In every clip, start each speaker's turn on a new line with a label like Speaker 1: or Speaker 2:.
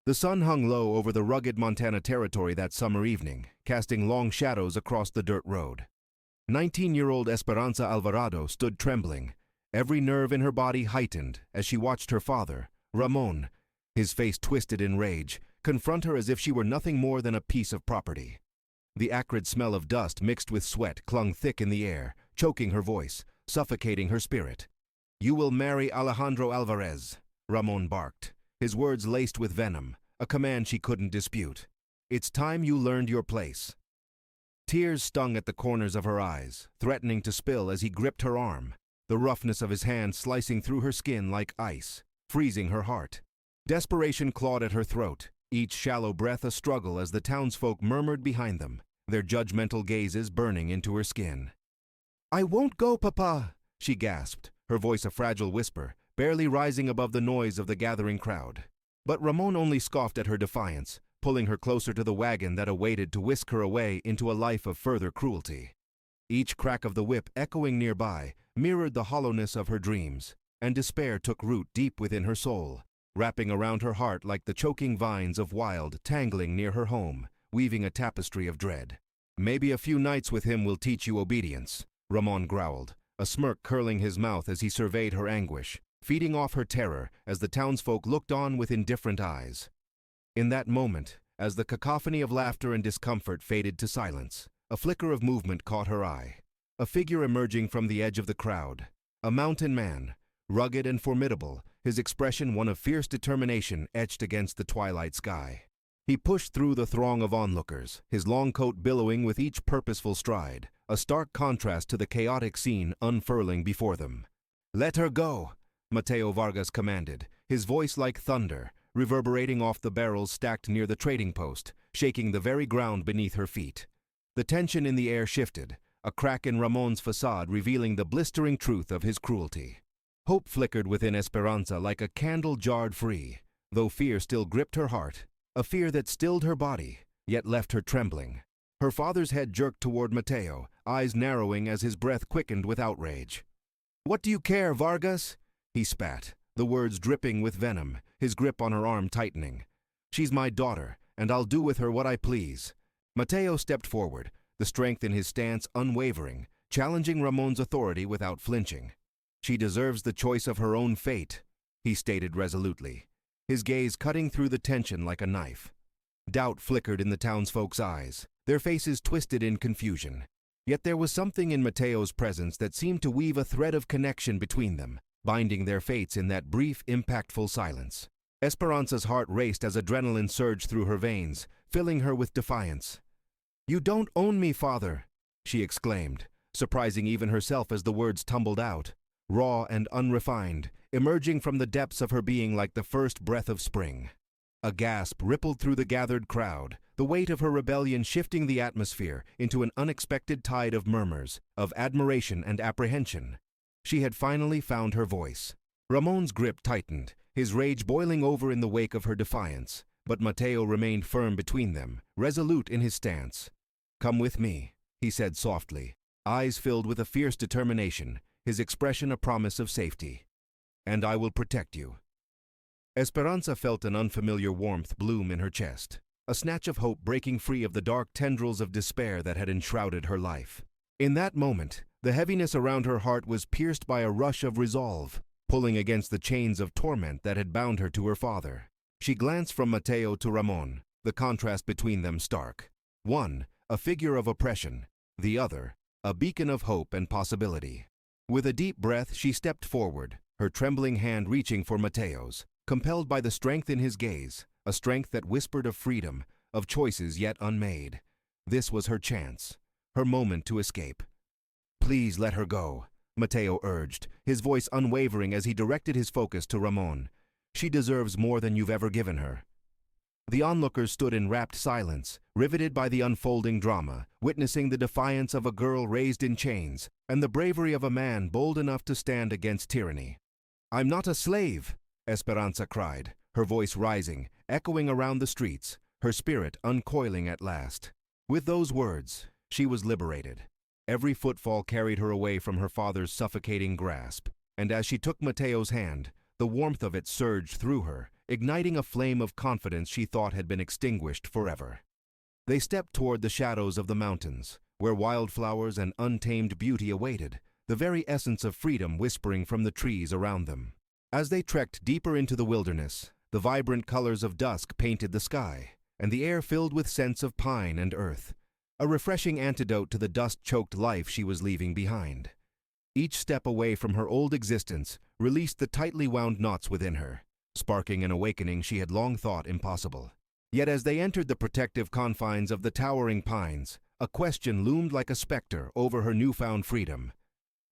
Speaker 1: The sun hung low over the rugged Montana territory that summer evening, casting long shadows across the dirt road. 19-year-old Esperanza Alvarado stood trembling, every nerve in her body heightened as she watched her father, Ramon, his face twisted in rage, confront her as if she were nothing more than a piece of property. The acrid smell of dust mixed with sweat clung thick in the air, choking her voice, suffocating her spirit. "You will marry Alejandro Alvarez," Ramon barked, his words laced with venom, a command she couldn't dispute. "It's time you learned your place." Tears stung at the corners of her eyes, threatening to spill as he gripped her arm, the roughness of his hand slicing through her skin like ice, freezing her heart. Desperation clawed at her throat, each shallow breath a struggle as the townsfolk murmured behind them, their judgmental gazes burning into her skin. "I won't go, Papa," she gasped, her voice a fragile whisper, barely rising above the noise of the gathering crowd. But Ramon only scoffed at her defiance, pulling her closer to the wagon that awaited to whisk her away into a life of further cruelty. Each crack of the whip echoing nearby mirrored the hollowness of her dreams, and despair took root deep within her soul, wrapping around her heart like the choking vines of wild tangling near her home, weaving a tapestry of dread. "Maybe a few nights with him will teach you obedience," Ramon growled, a smirk curling his mouth as he surveyed her anguish, feeding off her terror as the townsfolk looked on with indifferent eyes. In that moment, as the cacophony of laughter and discomfort faded to silence, a flicker of movement caught her eye. A figure emerging from the edge of the crowd. A mountain man, rugged and formidable, his expression one of fierce determination etched against the twilight sky. He pushed through the throng of onlookers, his long coat billowing with each purposeful stride, a stark contrast to the chaotic scene unfurling before them. "Let her go," Mateo Vargas commanded, his voice like thunder, reverberating off the barrels stacked near the trading post, shaking the very ground beneath her feet. The tension in the air shifted, a crack in Ramon's facade revealing the blistering truth of his cruelty. Hope flickered within Esperanza like a candle jarred free, though fear still gripped her heart, a fear that stilled her body, yet left her trembling. Her father's head jerked toward Mateo, eyes narrowing as his breath quickened with outrage. "What do you care, Vargas?" he spat, the words dripping with venom, his grip on her arm tightening. "She's my daughter, and I'll do with her what I please." Mateo stepped forward, the strength in his stance unwavering, challenging Ramon's authority without flinching. "She deserves the choice of her own fate," he stated resolutely, his gaze cutting through the tension like a knife. Doubt flickered in the townsfolk's eyes, their faces twisted in confusion. Yet there was something in Mateo's presence that seemed to weave a thread of connection between them, binding their fates in that brief, impactful silence. Esperanza's heart raced as adrenaline surged through her veins, filling her with defiance. "You don't own me, Father," she exclaimed, surprising even herself as the words tumbled out, raw and unrefined, emerging from the depths of her being like the first breath of spring. A gasp rippled through the gathered crowd, the weight of her rebellion shifting the atmosphere into an unexpected tide of murmurs, of admiration and apprehension. She had finally found her voice. Ramon's grip tightened, his rage boiling over in the wake of her defiance, but Mateo remained firm between them, resolute in his stance. "Come with me," he said softly, eyes filled with a fierce determination, his expression a promise of safety. "And I will protect you." Esperanza felt an unfamiliar warmth bloom in her chest, a snatch of hope breaking free of the dark tendrils of despair that had enshrouded her life. In that moment, the heaviness around her heart was pierced by a rush of resolve, pulling against the chains of torment that had bound her to her father. She glanced from Mateo to Ramon, the contrast between them stark. One, a figure of oppression; the other, a beacon of hope and possibility. With a deep breath, she stepped forward, her trembling hand reaching for Mateo's, compelled by the strength in his gaze, a strength that whispered of freedom, of choices yet unmade. This was her chance, her moment to escape. "Please let her go," Mateo urged, his voice unwavering as he directed his focus to Ramon. "She deserves more than you've ever given her." The onlookers stood in rapt silence, riveted by the unfolding drama, witnessing the defiance of a girl raised in chains and the bravery of a man bold enough to stand against tyranny. "I'm not a slave," Esperanza cried, her voice rising, echoing around the streets, her spirit uncoiling at last. With those words, she was liberated. Every footfall carried her away from her father's suffocating grasp, and as she took Mateo's hand, the warmth of it surged through her, igniting a flame of confidence she thought had been extinguished forever. They stepped toward the shadows of the mountains, where wildflowers and untamed beauty awaited, the very essence of freedom whispering from the trees around them. As they trekked deeper into the wilderness, the vibrant colors of dusk painted the sky, and the air filled with scents of pine and earth, a refreshing antidote to the dust-choked life she was leaving behind. Each step away from her old existence released the tightly wound knots within her, sparking an awakening she had long thought impossible. Yet as they entered the protective confines of the towering pines, a question loomed like a specter over her newfound freedom.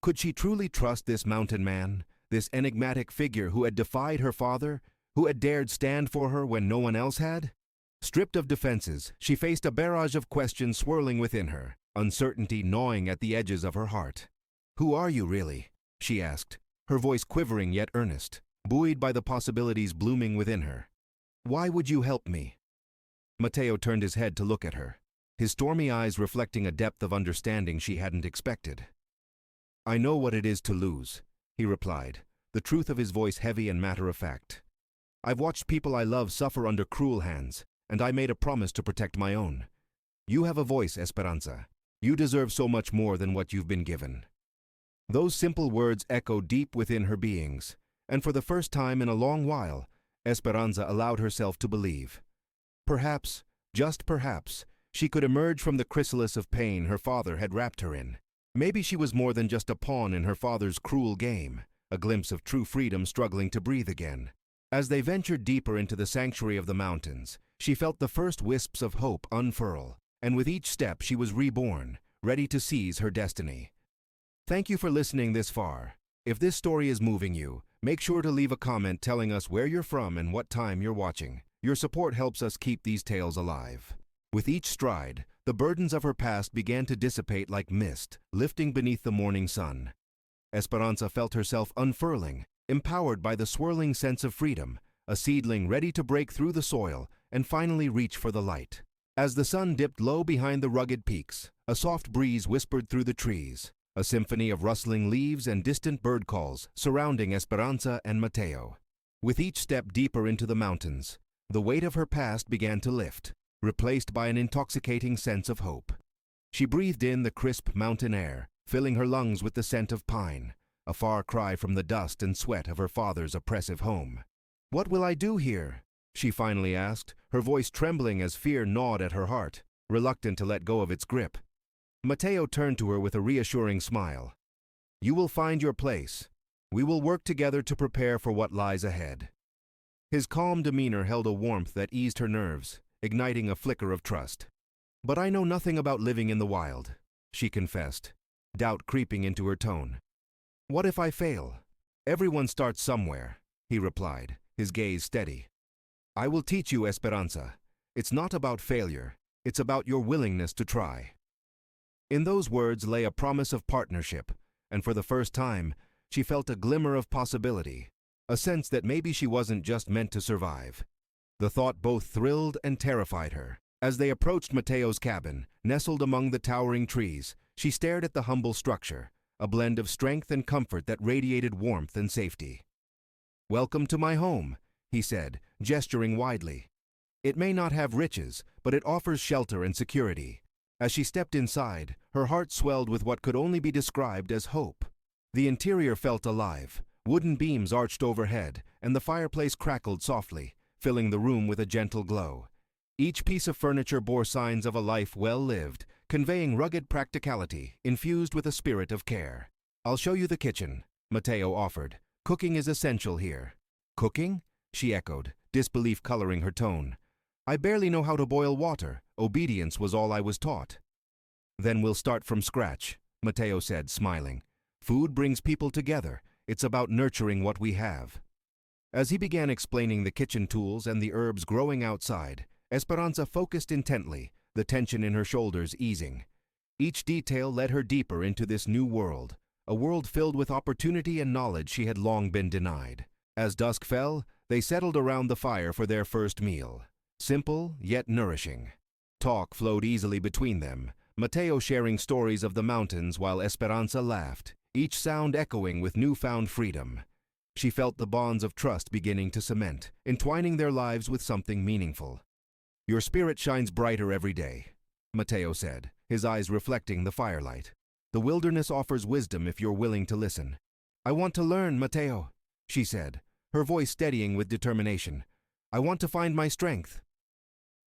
Speaker 1: Could she truly trust this mountain man, this enigmatic figure who had defied her father, who had dared stand for her when no one else had? Stripped of defenses, she faced a barrage of questions swirling within her, uncertainty gnawing at the edges of her heart. "Who are you, really?" she asked, her voice quivering yet earnest, buoyed by the possibilities blooming within her. "Why would you help me?" Matteo turned his head to look at her, his stormy eyes reflecting a depth of understanding she hadn't expected. "I know what it is to lose," he replied, the truth of his voice heavy and matter-of-fact. "I've watched people I love suffer under cruel hands, and I made a promise to protect my own. You have a voice, Esperanza. You deserve so much more than what you've been given." Those simple words echoed deep within her beings, and for the first time in a long while, Esperanza allowed herself to believe. Perhaps, just perhaps, she could emerge from the chrysalis of pain her father had wrapped her in. Maybe she was more than just a pawn in her father's cruel game, a glimpse of true freedom struggling to breathe again. As they ventured deeper into the sanctuary of the mountains, she felt the first wisps of hope unfurl, and with each step she was reborn, ready to seize her destiny. Thank you for listening this far. If this story is moving you, make sure to leave a comment telling us where you're from and what time you're watching. Your support helps us keep these tales alive. With each stride, the burdens of her past began to dissipate like mist, lifting beneath the morning sun. Esperanza felt herself unfurling, empowered by the swirling sense of freedom, a seedling ready to break through the soil and finally reach for the light. As the sun dipped low behind the rugged peaks, a soft breeze whispered through the trees, a symphony of rustling leaves and distant bird calls surrounding Esperanza and Matteo. With each step deeper into the mountains, the weight of her past began to lift, replaced by an intoxicating sense of hope. She breathed in the crisp mountain air, filling her lungs with the scent of pine, a far cry from the dust and sweat of her father's oppressive home. "What will I do here?" she finally asked, her voice trembling as fear gnawed at her heart, reluctant to let go of its grip. Matteo turned to her with a reassuring smile. "You will find your place. We will work together to prepare for what lies ahead." His calm demeanor held a warmth that eased her nerves, igniting a flicker of trust. "But I know nothing about living in the wild," she confessed, doubt creeping into her tone. "What if I fail?" "Everyone starts somewhere," he replied, his gaze steady. "I will teach you, Esperanza. It's not about failure. It's about your willingness to try." In those words lay a promise of partnership, and for the first time, she felt a glimmer of possibility, a sense that maybe she wasn't just meant to survive. The thought both thrilled and terrified her. As they approached Matteo's cabin, nestled among the towering trees, she stared at the humble structure, a blend of strength and comfort that radiated warmth and safety. "Welcome to my home," he said, gesturing widely. "It may not have riches, but it offers shelter and security." As she stepped inside, her heart swelled with what could only be described as hope. The interior felt alive, wooden beams arched overhead, and the fireplace crackled softly, filling the room with a gentle glow. Each piece of furniture bore signs of a life well lived, conveying rugged practicality infused with a spirit of care. "I'll show you the kitchen," Matteo offered. "Cooking is essential here." "Cooking?" she echoed, disbelief coloring her tone. "I barely know how to boil water. Obedience was all I was taught." "Then we'll start from scratch," Matteo said, smiling. "Food brings people together. It's about nurturing what we have." As he began explaining the kitchen tools and the herbs growing outside, Esperanza focused intently, the tension in her shoulders easing. Each detail led her deeper into this new world, a world filled with opportunity and knowledge she had long been denied. As dusk fell, they settled around the fire for their first meal. Simple, yet nourishing. Talk flowed easily between them, Matteo sharing stories of the mountains while Esperanza laughed, each sound echoing with newfound freedom. She felt the bonds of trust beginning to cement, entwining their lives with something meaningful. "Your spirit shines brighter every day," Matteo said, his eyes reflecting the firelight. "The wilderness offers wisdom if you're willing to listen." "I want to learn, Matteo," she said, her voice steadying with determination. "I want to find my strength."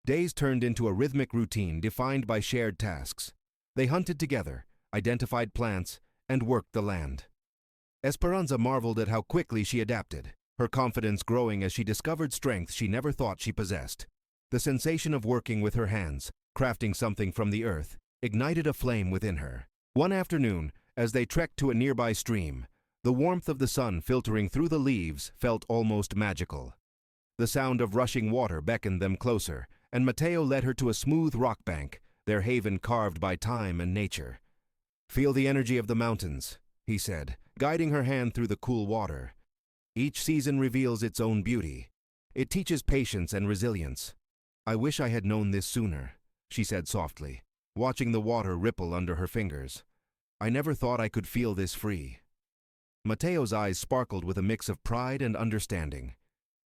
Speaker 1: Days turned into a rhythmic routine defined by shared tasks. They hunted together, identified plants, and worked the land. Esperanza marveled at how quickly she adapted, her confidence growing as she discovered strength she never thought she possessed. The sensation of working with her hands, crafting something from the earth, ignited a flame within her. One afternoon, as they trekked to a nearby stream, the warmth of the sun filtering through the leaves felt almost magical. The sound of rushing water beckoned them closer, and Matteo led her to a smooth rock bank, their haven carved by time and nature. "Feel the energy of the mountains," he said, guiding her hand through the cool water. "Each season reveals its own beauty. It teaches patience and resilience." "I wish I had known this sooner," she said softly, watching the water ripple under her fingers. "I never thought I could feel this free." Matteo's eyes sparkled with a mix of pride and understanding.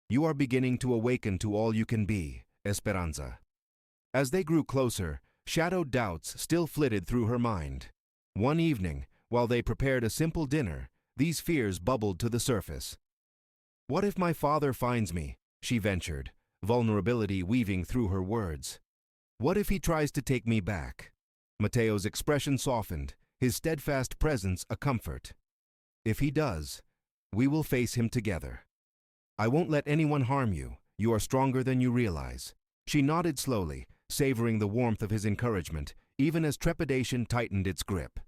Speaker 1: "You are beginning to awaken to all you can be, Esperanza." As they grew closer, shadowed doubts still flitted through her mind. One evening, while they prepared a simple dinner, these fears bubbled to the surface. "What if my father finds me?" she ventured, vulnerability weaving through her words. "What if he tries to take me back?" Matteo's expression softened, his steadfast presence a comfort. "If he does, we will face him together. I won't let anyone harm you. You are stronger than you realize." She nodded slowly, savoring the warmth of his encouragement, even as trepidation tightened its grip.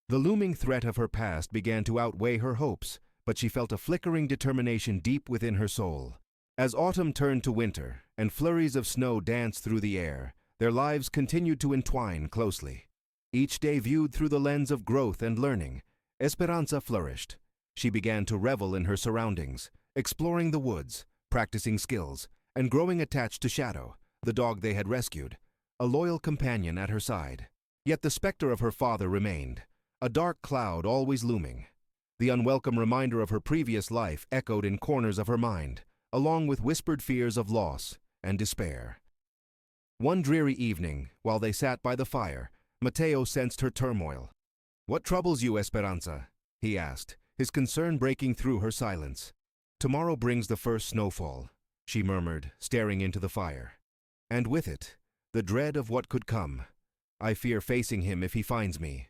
Speaker 1: The looming threat of her past began to outweigh her hopes, but she felt a flickering determination deep within her soul. As autumn turned to winter, and flurries of snow danced through the air, their lives continued to entwine closely. Each day viewed through the lens of growth and learning, Esperanza flourished. She began to revel in her surroundings, exploring the woods, practicing skills, and growing attached to Shadow, the dog they had rescued, a loyal companion at her side. Yet the specter of her father remained, a dark cloud always looming. The unwelcome reminder of her previous life echoed in corners of her mind, along with whispered fears of loss and despair. One dreary evening, while they sat by the fire, Matteo sensed her turmoil. "What troubles you, Esperanza?" he asked, his concern breaking through her silence. "Tomorrow brings the first snowfall," she murmured, staring into the fire. "And with it, the dread of what could come. I fear facing him if he finds me."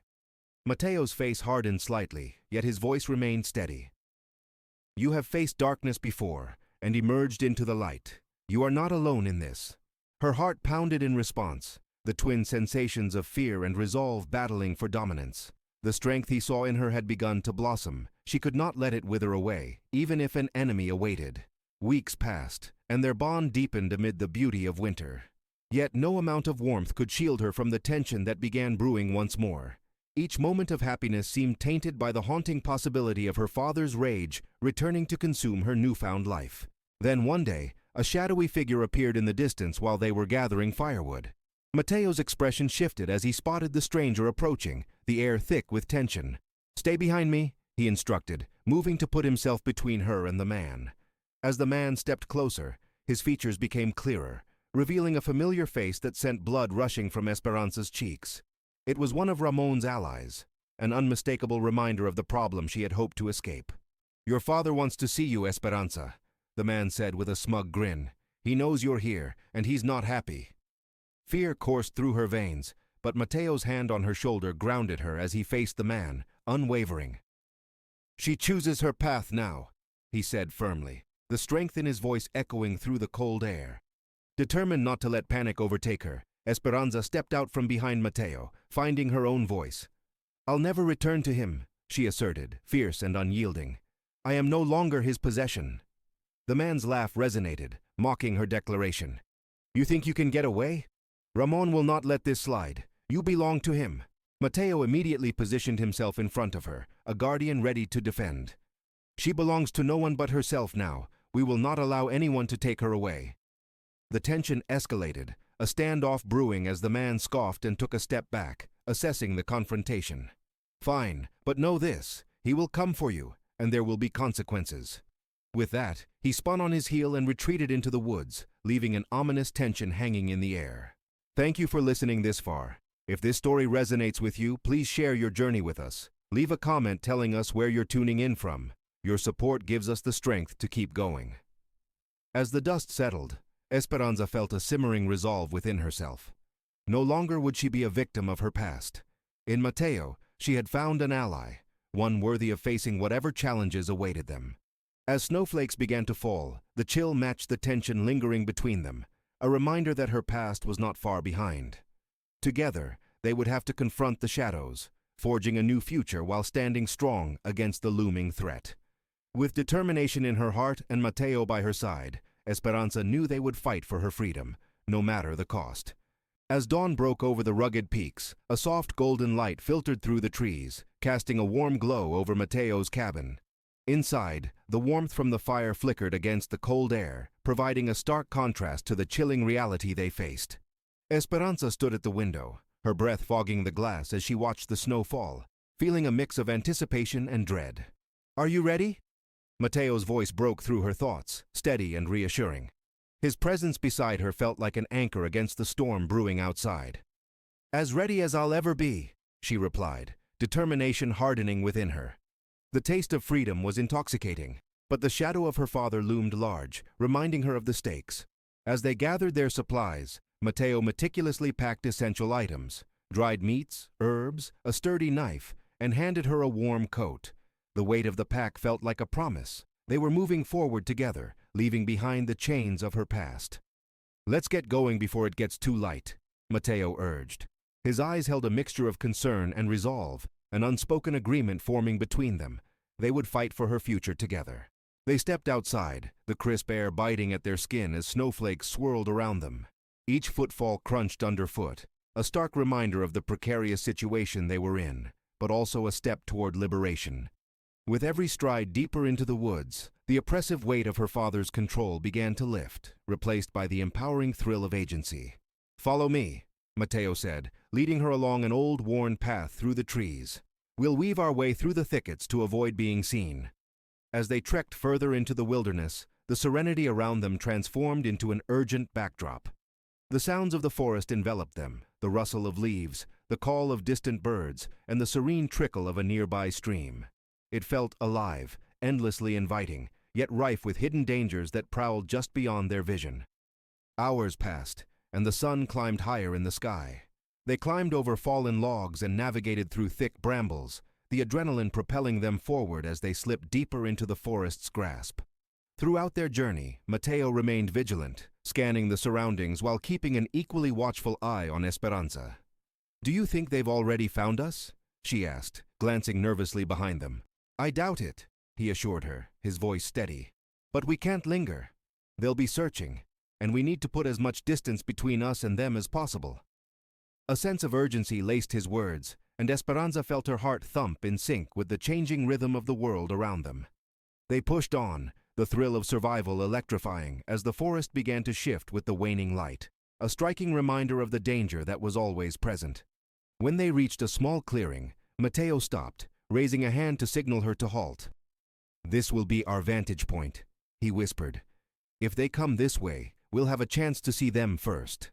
Speaker 1: Matteo's face hardened slightly, yet his voice remained steady. "You have faced darkness before, and emerged into the light. You are not alone in this." Her heart pounded in response, the twin sensations of fear and resolve battling for dominance. The strength he saw in her had begun to blossom. She could not let it wither away, even if an enemy awaited. Weeks passed, and their bond deepened amid the beauty of winter. Yet no amount of warmth could shield her from the tension that began brewing once more. Each moment of happiness seemed tainted by the haunting possibility of her father's rage returning to consume her newfound life. Then one day, a shadowy figure appeared in the distance while they were gathering firewood. Matteo's expression shifted as he spotted the stranger approaching, the air thick with tension. "Stay behind me," he instructed, moving to put himself between her and the man. As the man stepped closer, his features became clearer, revealing a familiar face that sent blood rushing from Esperanza's cheeks. It was one of Ramon's allies, an unmistakable reminder of the problem she had hoped to escape. "Your father wants to see you, Esperanza," the man said with a smug grin. "He knows you're here, and he's not happy." Fear coursed through her veins, but Matteo's hand on her shoulder grounded her as he faced the man, unwavering. "She chooses her path now," he said firmly, the strength in his voice echoing through the cold air. Determined not to let panic overtake her, Esperanza stepped out from behind Matteo, finding her own voice. "I'll never return to him," she asserted, fierce and unyielding. "I am no longer his possession." The man's laugh resonated, mocking her declaration. "You think you can get away? Ramon will not let this slide. You belong to him." Matteo immediately positioned himself in front of her, a guardian ready to defend. "She belongs to no one but herself now. We will not allow anyone to take her away." The tension escalated, a standoff brewing as the man scoffed and took a step back, assessing the confrontation. "Fine, but know this, he will come for you, and there will be consequences. With that, he spun on his heel and retreated into the woods, leaving an ominous tension hanging in the air. Thank you for listening this far. If this story resonates with you, please share your journey with us. Leave a comment telling us where you're tuning in from. Your support gives us the strength to keep going. As the dust settled, Esperanza felt a simmering resolve within herself. No longer would she be a victim of her past. In Mateo, she had found an ally, one worthy of facing whatever challenges awaited them. As snowflakes began to fall, the chill matched the tension lingering between them, a reminder that her past was not far behind. Together, they would have to confront the shadows, forging a new future while standing strong against the looming threat. With determination in her heart and Mateo by her side, Esperanza knew they would fight for her freedom, no matter the cost. As dawn broke over the rugged peaks, a soft golden light filtered through the trees, casting a warm glow over Mateo's cabin. Inside, the warmth from the fire flickered against the cold air, providing a stark contrast to the chilling reality they faced. Esperanza stood at the window, her breath fogging the glass as she watched the snow fall, feeling a mix of anticipation and dread. "Are you ready?" Mateo's voice broke through her thoughts, steady and reassuring. His presence beside her felt like an anchor against the storm brewing outside. "As ready as I'll ever be," she replied, determination hardening within her. The taste of freedom was intoxicating, but the shadow of her father loomed large, reminding her of the stakes. As they gathered their supplies, Mateo meticulously packed essential items, dried meats, herbs, a sturdy knife, and handed her a warm coat. The weight of the pack felt like a promise. They were moving forward together, leaving behind the chains of her past. "Let's get going before it gets too light," Mateo urged. His eyes held a mixture of concern and resolve, an unspoken agreement forming between them. They would fight for her future together. They stepped outside, the crisp air biting at their skin as snowflakes swirled around them. Each footfall crunched underfoot, a stark reminder of the precarious situation they were in, but also a step toward liberation. With every stride deeper into the woods, the oppressive weight of her father's control began to lift, replaced by the empowering thrill of agency. "Follow me," Mateo said, leading her along an old, worn path through the trees. "We'll weave our way through the thickets to avoid being seen." As they trekked further into the wilderness, the serenity around them transformed into an urgent backdrop. The sounds of the forest enveloped them, the rustle of leaves, the call of distant birds, and the serene trickle of a nearby stream. It felt alive, endlessly inviting, yet rife with hidden dangers that prowled just beyond their vision. Hours passed, and the sun climbed higher in the sky. They climbed over fallen logs and navigated through thick brambles, the adrenaline propelling them forward as they slipped deeper into the forest's grasp. Throughout their journey, Mateo remained vigilant, scanning the surroundings while keeping an equally watchful eye on Esperanza. "Do you think they've already found us?" she asked, glancing nervously behind them. "I doubt it," he assured her, his voice steady. "But we can't linger. They'll be searching, and we need to put as much distance between us and them as possible." A sense of urgency laced his words, and Esperanza felt her heart thump in sync with the changing rhythm of the world around them. They pushed on, the thrill of survival electrifying as the forest began to shift with the waning light, a striking reminder of the danger that was always present. When they reached a small clearing, Mateo stopped, raising a hand to signal her to halt. "This will be our vantage point," he whispered. "If they come this way, we'll have a chance to see them first."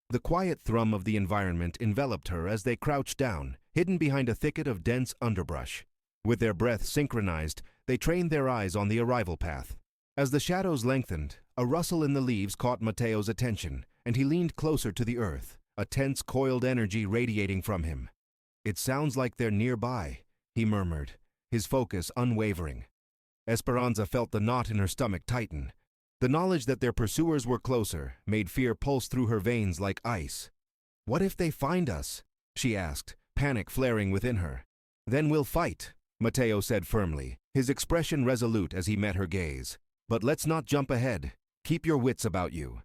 Speaker 1: The quiet thrum of the environment enveloped her as they crouched down, hidden behind a thicket of dense underbrush. With their breath synchronized, they trained their eyes on the arrival path. As the shadows lengthened, a rustle in the leaves caught Mateo's attention, and he leaned closer to the earth, a tense, coiled energy radiating from him. "It sounds like they're nearby," he murmured, his focus unwavering. Esperanza felt the knot in her stomach tighten. The knowledge that their pursuers were closer made fear pulse through her veins like ice. "What if they find us?" she asked, panic flaring within her. "Then we'll fight," Mateo said firmly, his expression resolute as he met her gaze. "But let's not jump ahead. Keep your wits about you."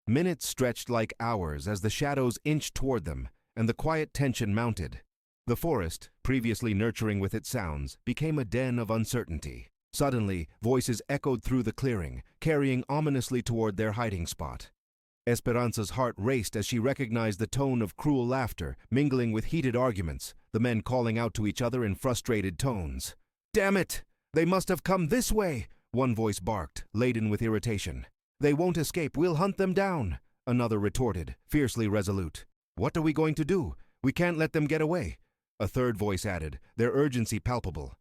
Speaker 1: Minutes stretched like hours as the shadows inched toward them, and the quiet tension mounted. The forest, previously nurturing with its sounds, became a den of uncertainty. Suddenly, voices echoed through the clearing, carrying ominously toward their hiding spot. Esperanza's heart raced as she recognized the tone of cruel laughter, mingling with heated arguments, the men calling out to each other in frustrated tones. "Damn it!" "They must have come this way," one voice barked, laden with irritation. "They won't escape, we'll hunt them down," another retorted, fiercely resolute. "What are we going to do? We can't let them get away," a third voice added, their urgency palpable.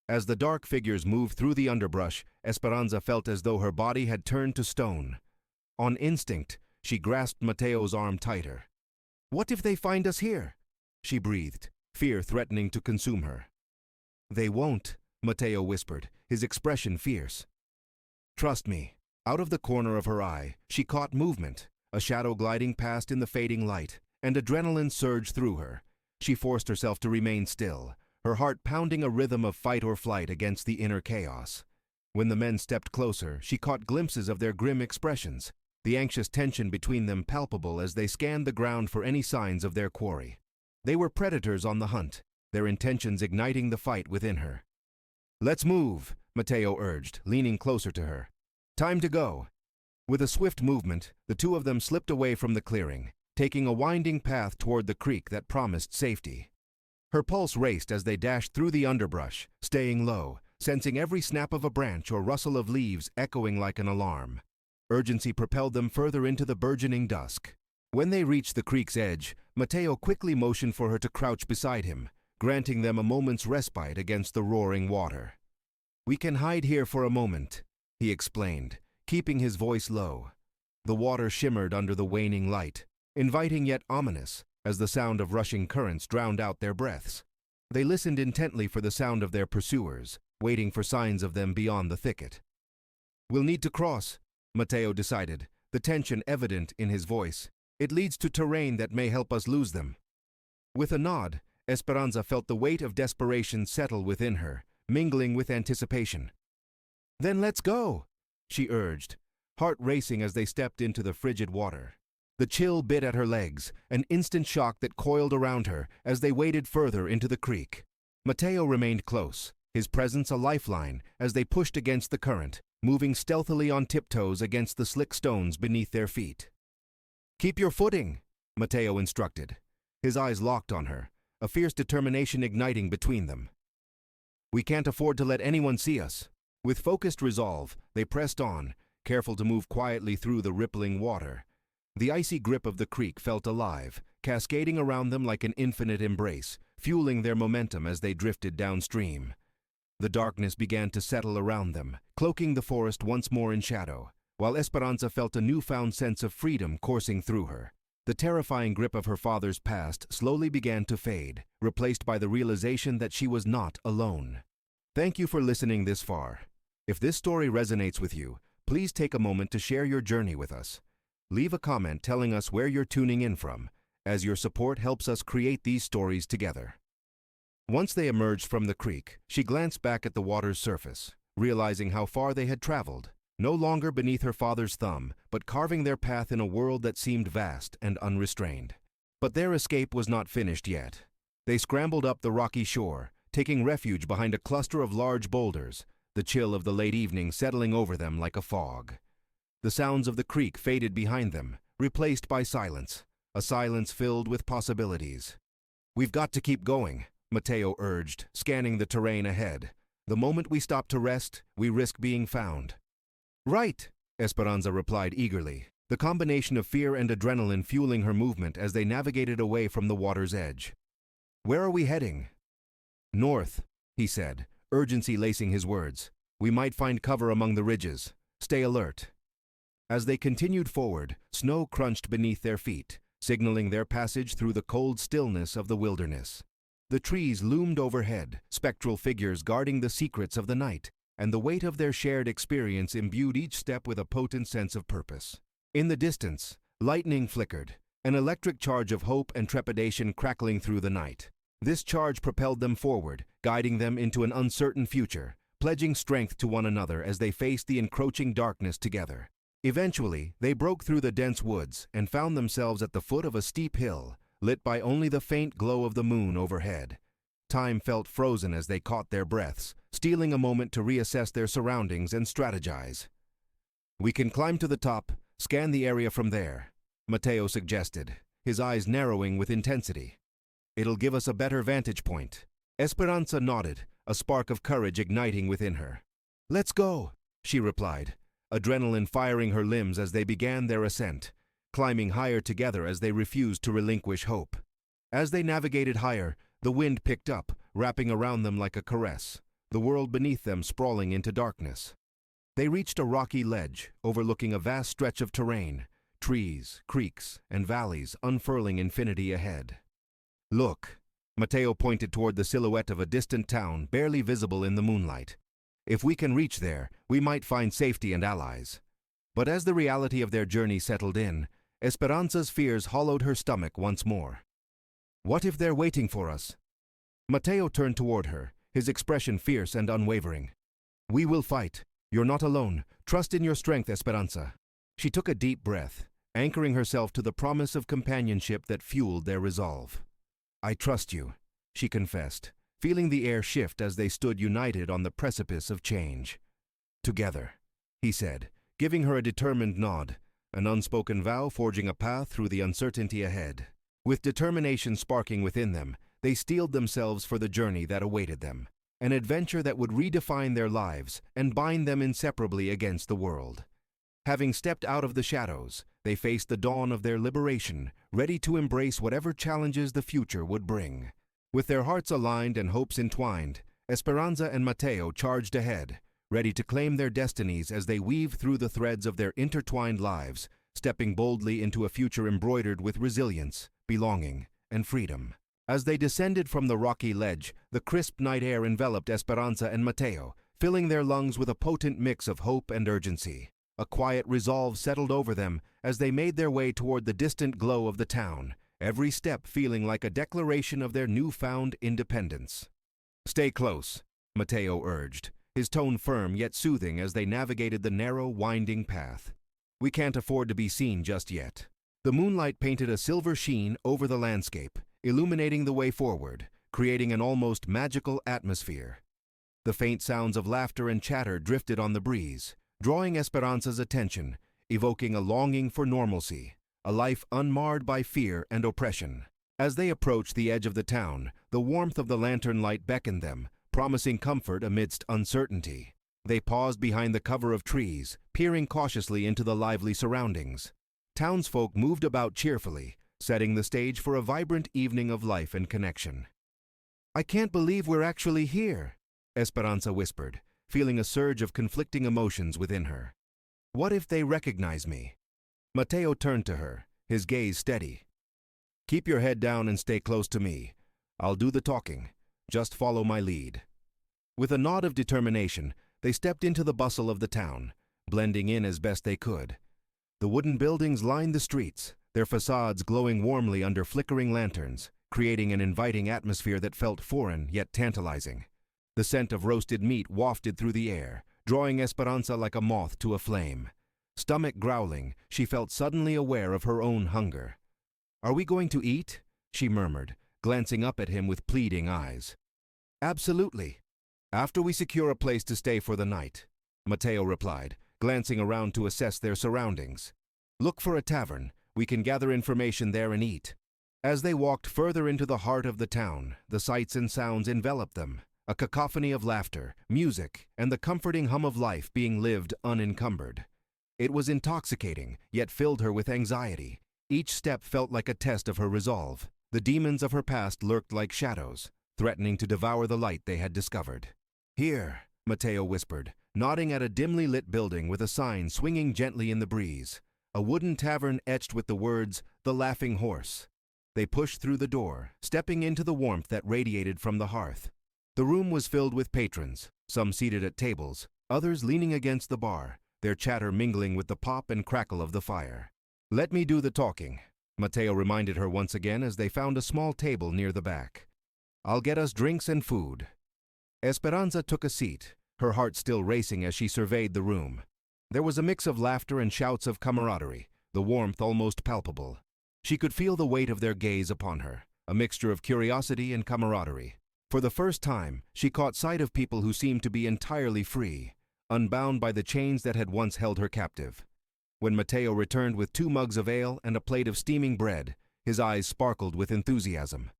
Speaker 1: As the dark figures moved through the underbrush, Esperanza felt as though her body had turned to stone. On instinct, she grasped Mateo's arm tighter. "What if they find us here?" she breathed, fear threatening to consume her. "They won't," Mateo whispered, his expression fierce. "Trust me." Out of the corner of her eye, she caught movement, a shadow gliding past in the fading light, and adrenaline surged through her. She forced herself to remain still, her heart pounding a rhythm of fight or flight against the inner chaos. When the men stepped closer, she caught glimpses of their grim expressions, the anxious tension between them palpable as they scanned the ground for any signs of their quarry. They were predators on the hunt, their intentions igniting the fight within her. "Let's move," Mateo urged, leaning closer to her. "Time to go." With a swift movement, the two of them slipped away from the clearing, taking a winding path toward the creek that promised safety. Her pulse raced as they dashed through the underbrush, staying low, sensing every snap of a branch or rustle of leaves echoing like an alarm. Urgency propelled them further into the burgeoning dusk. When they reached the creek's edge, Mateo quickly motioned for her to crouch beside him, granting them a moment's respite against the roaring water. "We can hide here for a moment," he explained, keeping his voice low. The water shimmered under the waning light, inviting yet ominous, as the sound of rushing currents drowned out their breaths. They listened intently for the sound of their pursuers, waiting for signs of them beyond the thicket. "We'll need to cross," Mateo decided, the tension evident in his voice. "It leads to terrain that may help us lose them." With a nod, Esperanza felt the weight of desperation settle within her, mingling with anticipation. "Then let's go," she urged, heart racing as they stepped into the frigid water. The chill bit at her legs, an instant shock that coiled around her as they waded further into the creek. Mateo remained close, his presence a lifeline as they pushed against the current, moving stealthily on tiptoes against the slick stones beneath their feet. "Keep your footing," Mateo instructed, his eyes locked on her, a fierce determination igniting between them. "We can't afford to let anyone see us." With focused resolve, they pressed on, careful to move quietly through the rippling water. The icy grip of the creek felt alive, cascading around them like an infinite embrace, fueling their momentum as they drifted downstream. The darkness began to settle around them, cloaking the forest once more in shadow, while Esperanza felt a newfound sense of freedom coursing through her. The terrifying grip of her father's past slowly began to fade, replaced by the realization that she was not alone. Thank you for listening this far. If this story resonates with you, please take a moment to share your journey with us. Leave a comment telling us where you're tuning in from, as your support helps us create these stories together. Once they emerged from the creek, she glanced back at the water's surface, realizing how far they had traveled, no longer beneath her father's thumb, but carving their path in a world that seemed vast and unrestrained. But their escape was not finished yet. They scrambled up the rocky shore, taking refuge behind a cluster of large boulders, the chill of the late evening settling over them like a fog. The sounds of the creek faded behind them, replaced by silence, a silence filled with possibilities. "We've got to keep going," Mateo urged, scanning the terrain ahead. "The moment we stop to rest, we risk being found." "Right," Esperanza replied eagerly, the combination of fear and adrenaline fueling her movement as they navigated away from the water's edge. "Where are we heading?" "North," he said, urgency lacing his words. "We might find cover among the ridges. Stay alert." As they continued forward, snow crunched beneath their feet, signaling their passage through the cold stillness of the wilderness. The trees loomed overhead, spectral figures guarding the secrets of the night, and the weight of their shared experience imbued each step with a potent sense of purpose. In the distance, lightning flickered, an electric charge of hope and trepidation crackling through the night. This charge propelled them forward, guiding them into an uncertain future, pledging strength to one another as they faced the encroaching darkness together. Eventually, they broke through the dense woods and found themselves at the foot of a steep hill, lit by only the faint glow of the moon overhead. Time felt frozen as they caught their breaths, stealing a moment to reassess their surroundings and strategize. "We can climb to the top, scan the area from there," Mateo suggested, his eyes narrowing with intensity. "It'll give us a better vantage point." Esperanza nodded, a spark of courage igniting within her. "Let's go," she replied, adrenaline firing her limbs as they began their ascent, climbing higher together as they refused to relinquish hope. As they navigated higher, the wind picked up, wrapping around them like a caress, the world beneath them sprawling into darkness. They reached a rocky ledge, overlooking a vast stretch of terrain, trees, creeks, and valleys unfurling infinity ahead. "Look," Matteo pointed toward the silhouette of a distant town barely visible in the moonlight. "If we can reach there, we might find safety and allies." But as the reality of their journey settled in, Esperanza's fears hollowed her stomach once more. "What if they're waiting for us?" Matteo turned toward her, his expression fierce and unwavering. "We will fight. You're not alone. Trust in your strength, Esperanza." She took a deep breath, anchoring herself to the promise of companionship that fueled their resolve. "I trust you," she confessed, feeling the air shift as they stood united on the precipice of change. "Together," he said, giving her a determined nod, an unspoken vow forging a path through the uncertainty ahead. With determination sparking within them, they steeled themselves for the journey that awaited them, an adventure that would redefine their lives and bind them inseparably against the world. Having stepped out of the shadows, they faced the dawn of their liberation, ready to embrace whatever challenges the future would bring. With their hearts aligned and hopes entwined, Esperanza and Matteo charged ahead, ready to claim their destinies as they weave through the threads of their intertwined lives, stepping boldly into a future embroidered with resilience, belonging, and freedom. As they descended from the rocky ledge, the crisp night air enveloped Esperanza and Matteo, filling their lungs with a potent mix of hope and urgency. A quiet resolve settled over them as they made their way toward the distant glow of the town, every step feeling like a declaration of their newfound independence. "Stay close," Matteo urged, his tone firm yet soothing as they navigated the narrow, winding path. "We can't afford to be seen just yet." The moonlight painted a silver sheen over the landscape, illuminating the way forward, creating an almost magical atmosphere. The faint sounds of laughter and chatter drifted on the breeze, drawing Esperanza's attention, evoking a longing for normalcy, a life unmarred by fear and oppression. As they approached the edge of the town, the warmth of the lantern light beckoned them, promising comfort amidst uncertainty. They paused behind the cover of trees, peering cautiously into the lively surroundings. Townsfolk moved about cheerfully, setting the stage for a vibrant evening of life and connection. "I can't believe we're actually here," Esperanza whispered, feeling a surge of conflicting emotions within her. "What if they recognize me?" Matteo turned to her, his gaze steady. "Keep your head down and stay close to me. I'll do the talking. Just follow my lead." With a nod of determination, they stepped into the bustle of the town, blending in as best they could. The wooden buildings lined the streets, their facades glowing warmly under flickering lanterns, creating an inviting atmosphere that felt foreign yet tantalizing. The scent of roasted meat wafted through the air, drawing Esperanza like a moth to a flame. Stomach growling, she felt suddenly aware of her own hunger. "Are we going to eat?" she murmured, glancing up at him with pleading eyes. "Absolutely. After we secure a place to stay for the night," Matteo replied, glancing around to assess their surroundings. "Look for a tavern. We can gather information there and eat." As they walked further into the heart of the town, the sights and sounds enveloped them, a cacophony of laughter, music, and the comforting hum of life being lived unencumbered. It was intoxicating, yet filled her with anxiety. Each step felt like a test of her resolve. The demons of her past lurked like shadows, threatening to devour the light they had discovered. "Here," Matteo whispered, nodding at a dimly lit building with a sign swinging gently in the breeze, a wooden tavern etched with the words, "The Laughing Horse." They pushed through the door, stepping into the warmth that radiated from the hearth. The room was filled with patrons, some seated at tables, others leaning against the bar, their chatter mingling with the pop and crackle of the fire. "Let me do the talking," Matteo reminded her once again as they found a small table near the back. "I'll get us drinks and food." Esperanza took a seat, her heart still racing as she surveyed the room. There was a mix of laughter and shouts of camaraderie, the warmth almost palpable. She could feel the weight of their gaze upon her, a mixture of curiosity and camaraderie. For the first time, she caught sight of people who seemed to be entirely free, unbound by the chains that had once held her captive. When Matteo returned with 2 mugs of ale and a plate of steaming bread, his eyes sparkled with enthusiasm.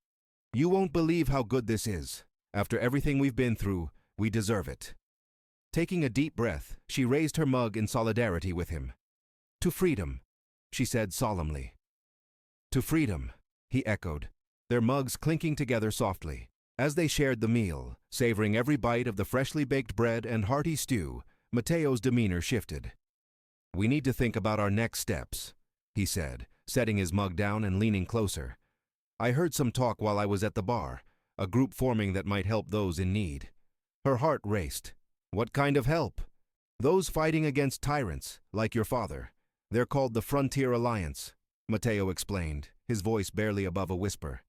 Speaker 1: "You won't believe how good this is," After everything we've been through, we deserve it." Taking a deep breath, she raised her mug in solidarity with him. "To freedom," she said solemnly. "To freedom," he echoed, their mugs clinking together softly. As they shared the meal, savoring every bite of the freshly baked bread and hearty stew, Mateo's demeanor shifted. "We need to think about our next steps," he said, setting his mug down and leaning closer. "I heard some talk while I was at the bar, a group forming that might help those in need." Her heart raced. "What kind of help?" "Those fighting against tyrants, like your father. They're called the Frontier Alliance," Mateo explained, his voice barely above a whisper.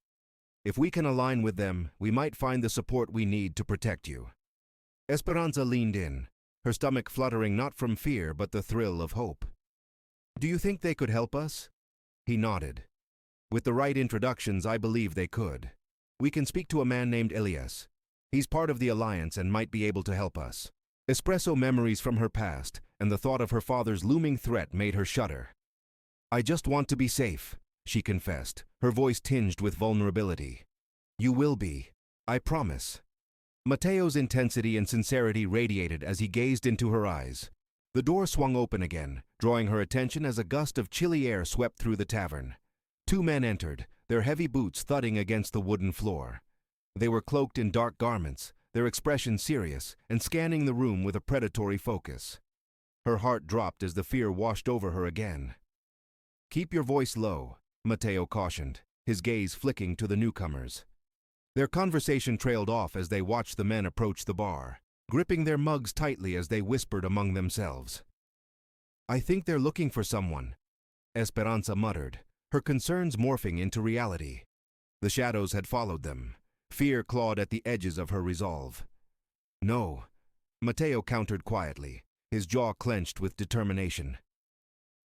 Speaker 1: "If we can align with them, we might find the support we need to protect you." Esperanza leaned in, her stomach fluttering not from fear but the thrill of hope. "Do you think they could help us?" He nodded. "With the right introductions, I believe they could. We can speak to a man named Elias. He's part of the Alliance and might be able to help us." Espresso memories from her past and the thought of her father's looming threat made her shudder. "I just want to be safe," she confessed, her voice tinged with vulnerability. "You will be. I promise." Mateo's intensity and sincerity radiated as he gazed into her eyes. The door swung open again, drawing her attention as a gust of chilly air swept through the tavern. Two men entered, their heavy boots thudding against the wooden floor. They were cloaked in dark garments, their expression serious, and scanning the room with a predatory focus. Her heart dropped as the fear washed over her again. "Keep your voice low," Mateo cautioned, his gaze flicking to the newcomers. Their conversation trailed off as they watched the men approach the bar, gripping their mugs tightly as they whispered among themselves. "I think they're looking for someone," Esperanza muttered, her concerns morphing into reality. The shadows had followed them. Fear clawed at the edges of her resolve. "No," Mateo countered quietly, his jaw clenched with determination.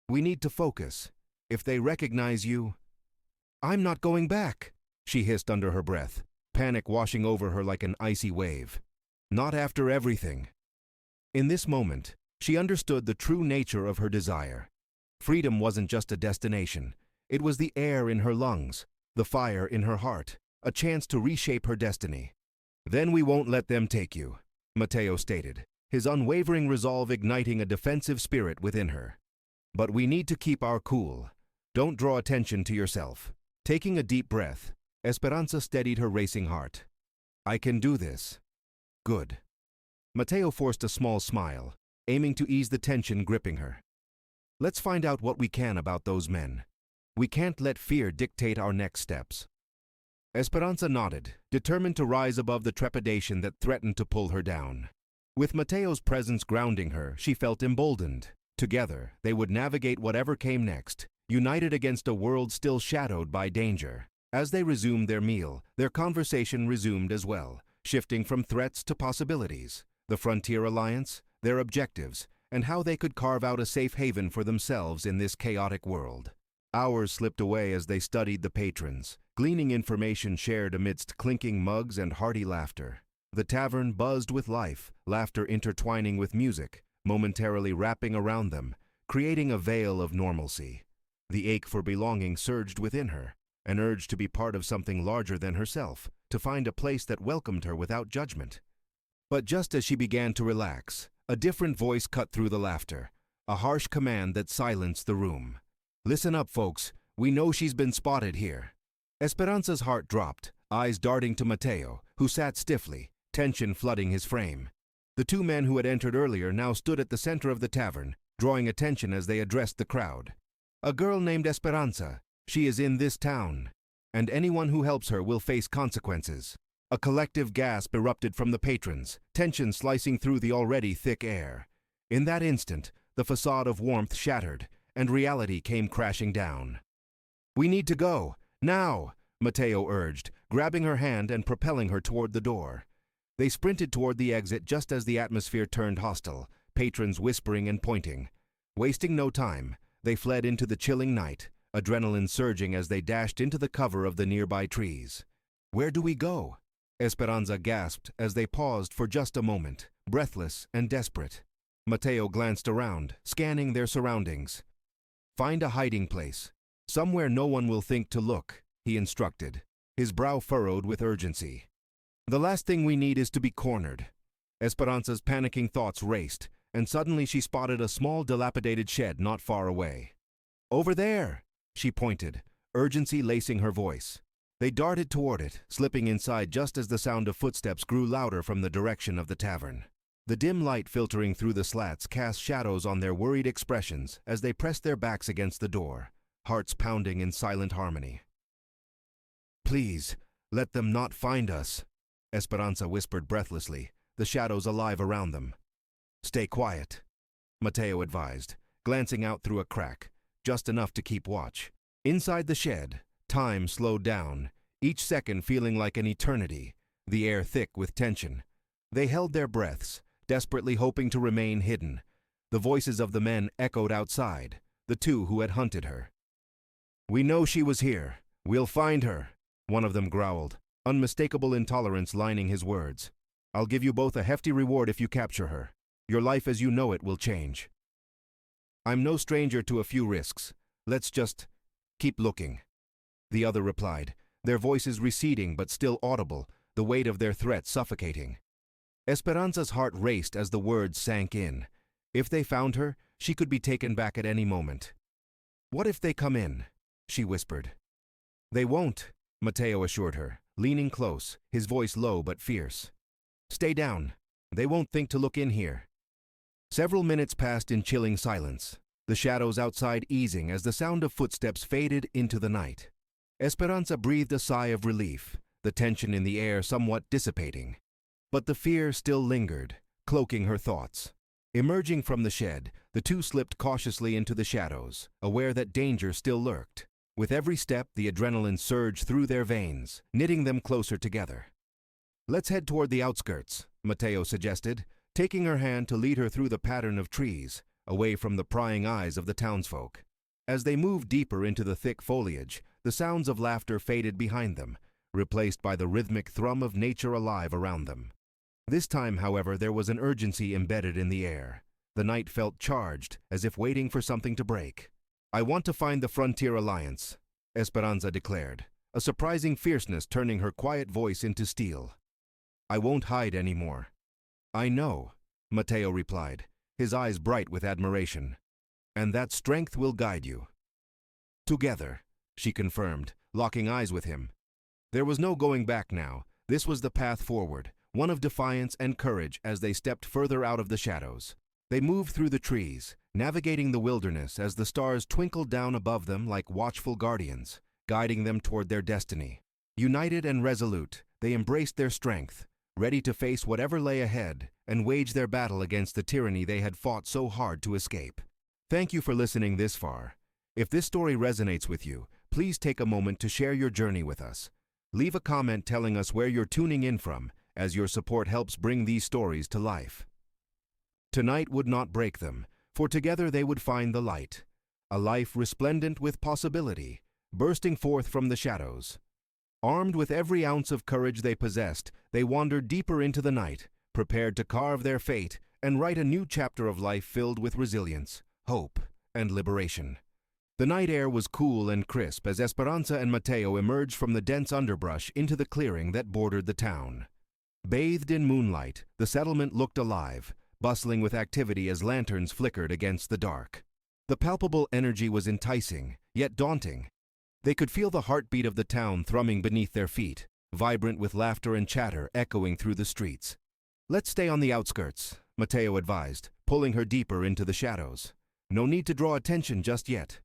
Speaker 1: "We need to focus. If they recognize you—" "I'm not going back," she hissed under her breath, panic washing over her like an icy wave. "Not after everything." In this moment, she understood the true nature of her desire. Freedom wasn't just a destination. It was the air in her lungs, the fire in her heart, a chance to reshape her destiny. "Then we won't let them take you," Mateo stated, his unwavering resolve igniting a defensive spirit within her. "But we need to keep our cool. Don't draw attention to yourself." Taking a deep breath, Esperanza steadied her racing heart. "I can do this." "Good." Mateo forced a small smile, aiming to ease the tension gripping her. "Let's find out what we can about those men. We can't let fear dictate our next steps." Esperanza nodded, determined to rise above the trepidation that threatened to pull her down. With Mateo's presence grounding her, she felt emboldened. Together, they would navigate whatever came next, united against a world still shadowed by danger. As they resumed their meal, their conversation resumed as well, shifting from threats to possibilities, the Frontier Alliance, their objectives, and how they could carve out a safe haven for themselves in this chaotic world. Hours slipped away as they studied the patrons, gleaning information shared amidst clinking mugs and hearty laughter. The tavern buzzed with life, laughter intertwining with music, momentarily wrapping around them, creating a veil of normalcy. The ache for belonging surged within her, an urge to be part of something larger than herself, to find a place that welcomed her without judgment. But just as she began to relax, a different voice cut through the laughter, a harsh command that silenced the room. "Listen up, folks. We know she's been spotted here." Esperanza's heart dropped, eyes darting to Mateo, who sat stiffly, tension flooding his frame. The two men who had entered earlier now stood at the center of the tavern, drawing attention as they addressed the crowd. "A girl named Esperanza. She is in this town, and anyone who helps her will face consequences." A collective gasp erupted from the patrons, tension slicing through the already thick air. In that instant, the facade of warmth shattered, and reality came crashing down. "We need to go, now," Mateo urged, grabbing her hand and propelling her toward the door. They sprinted toward the exit just as the atmosphere turned hostile, patrons whispering and pointing. Wasting no time, they fled into the chilling night, adrenaline surging as they dashed into the cover of the nearby trees. "Where do we go?" Esperanza gasped as they paused for just a moment, breathless and desperate. Mateo glanced around, scanning their surroundings. "Find a hiding place. Somewhere no one will think to look," he instructed, his brow furrowed with urgency. The last thing we need is to be cornered. Esperanza's panicking thoughts raced, and suddenly she spotted a small dilapidated shed not far away. "Over there!" she pointed, urgency lacing her voice. They darted toward it, slipping inside just as the sound of footsteps grew louder from the direction of the tavern. The dim light filtering through the slats cast shadows on their worried expressions as they pressed their backs against the door, hearts pounding in silent harmony. "Please, let them not find us," Esperanza whispered breathlessly, the shadows alive around them. "Stay quiet," Mateo advised, glancing out through a crack, just enough to keep watch. Inside the shed, time slowed down, each second feeling like an eternity, the air thick with tension. They held their breaths, desperately hoping to remain hidden. The voices of the men echoed outside, the two who had hunted her. "We know she was here. We'll find her," one of them growled, unmistakable intolerance lining his words. "I'll give you both a hefty reward if you capture her. Your life as you know it will change." "I'm no stranger to a few risks. Let's just keep looking," the other replied, their voices receding but still audible, the weight of their threat suffocating. Esperanza's heart raced as the words sank in. If they found her, she could be taken back at any moment. "What if they come in?" she whispered. "They won't," Mateo assured her, leaning close, his voice low but fierce. "Stay down. They won't think to look in here." Several minutes passed in chilling silence, the shadows outside easing as the sound of footsteps faded into the night. Esperanza breathed a sigh of relief, the tension in the air somewhat dissipating. But the fear still lingered, cloaking her thoughts. Emerging from the shed, the two slipped cautiously into the shadows, aware that danger still lurked. With every step, the adrenaline surged through their veins, knitting them closer together. "Let's head toward the outskirts," Mateo suggested, taking her hand to lead her through the pattern of trees, away from the prying eyes of the townsfolk. As they moved deeper into the thick foliage, the sounds of laughter faded behind them, replaced by the rhythmic thrum of nature alive around them. This time, however, there was an urgency embedded in the air. The night felt charged, as if waiting for something to break. "I want to find the Frontier Alliance," Esperanza declared, a surprising fierceness turning her quiet voice into steel. "I won't hide anymore." "I know," Mateo replied, his eyes bright with admiration. "And that strength will guide you." "Together," she confirmed, locking eyes with him. There was no going back now. This was the path forward, one of defiance and courage as they stepped further out of the shadows. They moved through the trees, navigating the wilderness as the stars twinkled down above them like watchful guardians, guiding them toward their destiny. United and resolute, they embraced their strength, ready to face whatever lay ahead and wage their battle against the tyranny they had fought so hard to escape. Thank you for listening this far. If this story resonates with you, please take a moment to share your journey with us. Leave a comment telling us where you're tuning in from, as your support helps bring these stories to life. Tonight would not break them, for together they would find the light, a life resplendent with possibility, bursting forth from the shadows. Armed with every ounce of courage they possessed, they wandered deeper into the night, prepared to carve their fate and write a new chapter of life filled with resilience, hope, and liberation. The night air was cool and crisp as Esperanza and Mateo emerged from the dense underbrush into the clearing that bordered the town. Bathed in moonlight, the settlement looked alive, bustling with activity as lanterns flickered against the dark. The palpable energy was enticing, yet daunting. They could feel the heartbeat of the town thrumming beneath their feet, vibrant with laughter and chatter echoing through the streets. "Let's stay on the outskirts," Mateo advised, pulling her deeper into the shadows. "No need to draw attention just yet."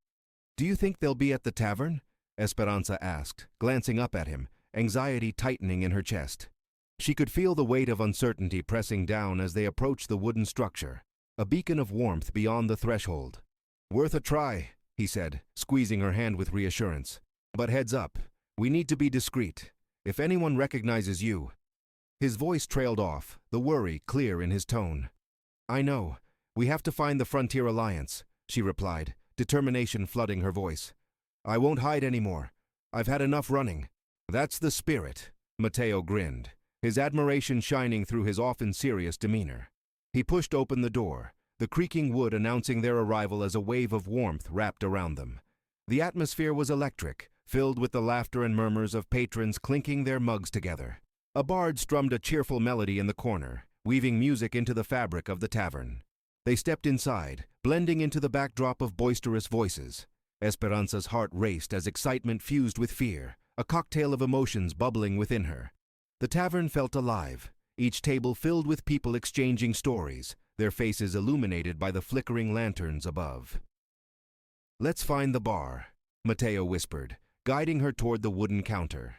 Speaker 1: "Do you think they'll be at the tavern?" Esperanza asked, glancing up at him, anxiety tightening in her chest. She could feel the weight of uncertainty pressing down as they approached the wooden structure, a beacon of warmth beyond the threshold. "Worth a try," he said, squeezing her hand with reassurance. "But heads up, we need to be discreet. If anyone recognizes you—" His voice trailed off, the worry clear in his tone. "I know. We have to find the Frontier Alliance," she replied, determination flooding her voice. "I won't hide anymore. I've had enough running." "That's the spirit," Mateo grinned, his admiration shining through his often serious demeanor. He pushed open the door, the creaking wood announcing their arrival as a wave of warmth wrapped around them. The atmosphere was electric, filled with the laughter and murmurs of patrons clinking their mugs together. A bard strummed a cheerful melody in the corner, weaving music into the fabric of the tavern. They stepped inside, blending into the backdrop of boisterous voices. Esperanza's heart raced as excitement fused with fear, a cocktail of emotions bubbling within her. The tavern felt alive, each table filled with people exchanging stories, their faces illuminated by the flickering lanterns above. "Let's find the bar," Mateo whispered, guiding her toward the wooden counter.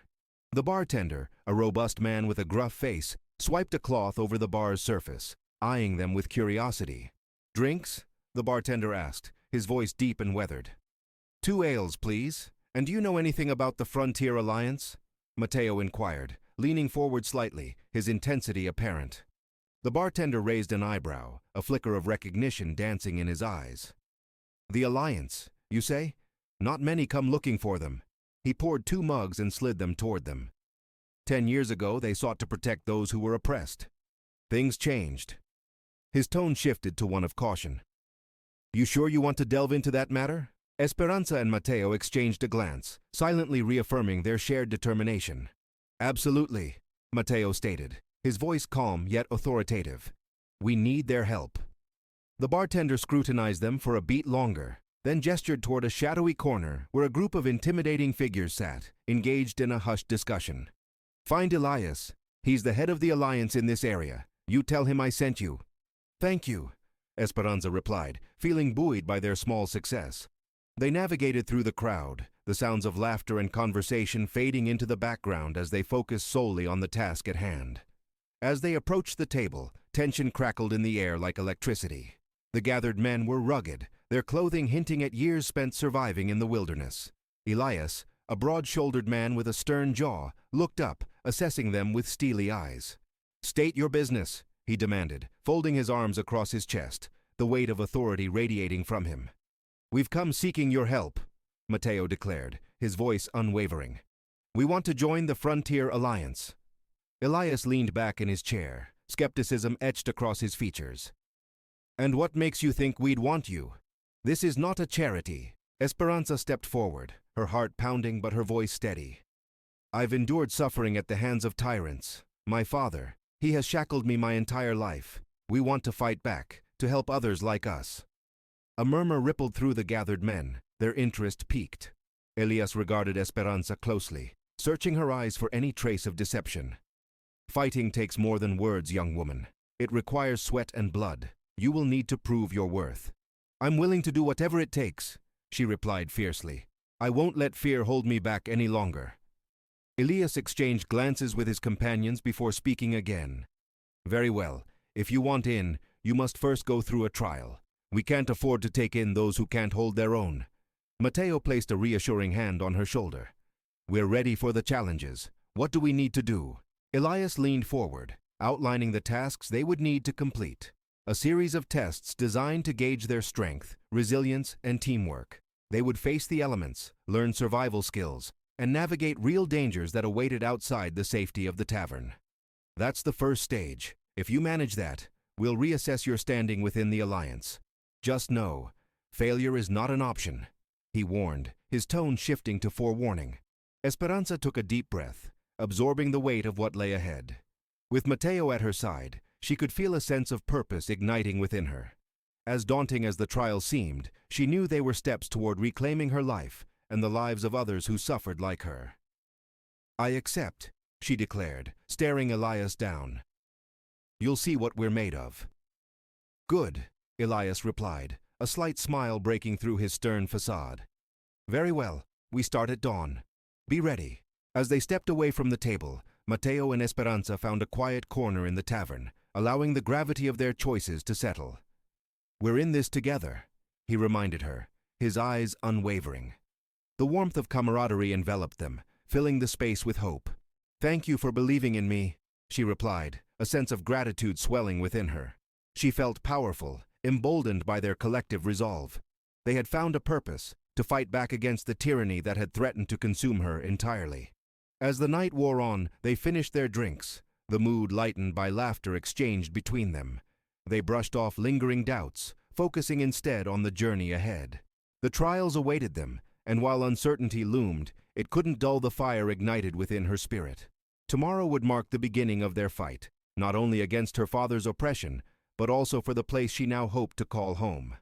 Speaker 1: The bartender, a robust man with a gruff face, swiped a cloth over the bar's surface, eyeing them with curiosity. "Drinks?" the bartender asked, his voice deep and weathered. "2 ales, please. And do you know anything about the Frontier Alliance?" Mateo inquired, leaning forward slightly, his intensity apparent. The bartender raised an eyebrow, a flicker of recognition dancing in his eyes. "The Alliance, you say? Not many come looking for them." He poured 2 mugs and slid them toward them. 10 years ago, they sought to protect those who were oppressed. Things changed. His tone shifted to one of caution. "You sure you want to delve into that matter?" Esperanza and Mateo exchanged a glance, silently reaffirming their shared determination. "Absolutely," Mateo stated, his voice calm yet authoritative. "We need their help." The bartender scrutinized them for a beat longer, then gestured toward a shadowy corner where a group of intimidating figures sat, engaged in a hushed discussion. "Find Elias. He's the head of the Alliance in this area. You tell him I sent you." "Thank you," Esperanza replied, feeling buoyed by their small success. They navigated through the crowd, the sounds of laughter and conversation fading into the background as they focused solely on the task at hand. As they approached the table, tension crackled in the air like electricity. The gathered men were rugged, their clothing hinting at years spent surviving in the wilderness. Elias, a broad-shouldered man with a stern jaw, looked up, assessing them with steely eyes. "State your business," he demanded, folding his arms across his chest, the weight of authority radiating from him. "We've come seeking your help," Mateo declared, his voice unwavering. "We want to join the Frontier Alliance." Elias leaned back in his chair, skepticism etched across his features. "And what makes you think we'd want you? This is not a charity." Esperanza stepped forward, her heart pounding but her voice steady. "I've endured suffering at the hands of tyrants. My father, he has shackled me my entire life. We want to fight back, to help others like us." A murmur rippled through the gathered men, their interest piqued. Elias regarded Esperanza closely, searching her eyes for any trace of deception. "Fighting takes more than words, young woman. It requires sweat and blood. You will need to prove your worth." "I'm willing to do whatever it takes," she replied fiercely. "I won't let fear hold me back any longer." Elias exchanged glances with his companions before speaking again. "Very well. If you want in, you must first go through a trial. We can't afford to take in those who can't hold their own." Mateo placed a reassuring hand on her shoulder. "We're ready for the challenges. What do we need to do?" Elias leaned forward, outlining the tasks they would need to complete. A series of tests designed to gauge their strength, resilience, and teamwork. They would face the elements, learn survival skills, and navigate real dangers that awaited outside the safety of the tavern. "That's the first stage. If you manage that, we'll reassess your standing within the Alliance. Just know, failure is not an option," he warned, his tone shifting to forewarning. Esperanza took a deep breath, absorbing the weight of what lay ahead. With Mateo at her side, she could feel a sense of purpose igniting within her. As daunting as the trial seemed, she knew they were steps toward reclaiming her life and the lives of others who suffered like her. "I accept," she declared, staring Elias down. "You'll see what we're made of." "Good," Elias replied, a slight smile breaking through his stern facade. "Very well, we start at dawn. Be ready." As they stepped away from the table, Mateo and Esperanza found a quiet corner in the tavern, allowing the gravity of their choices to settle. "We're in this together," he reminded her, his eyes unwavering. The warmth of camaraderie enveloped them, filling the space with hope. "Thank you for believing in me," she replied, a sense of gratitude swelling within her. She felt powerful, emboldened by their collective resolve. They had found a purpose, to fight back against the tyranny that had threatened to consume her entirely. As the night wore on, they finished their drinks, the mood lightened by laughter exchanged between them. They brushed off lingering doubts, focusing instead on the journey ahead. The trials awaited them, and while uncertainty loomed, it couldn't dull the fire ignited within her spirit. Tomorrow would mark the beginning of their fight, not only against her father's oppression, but also for the place she now hoped to call home.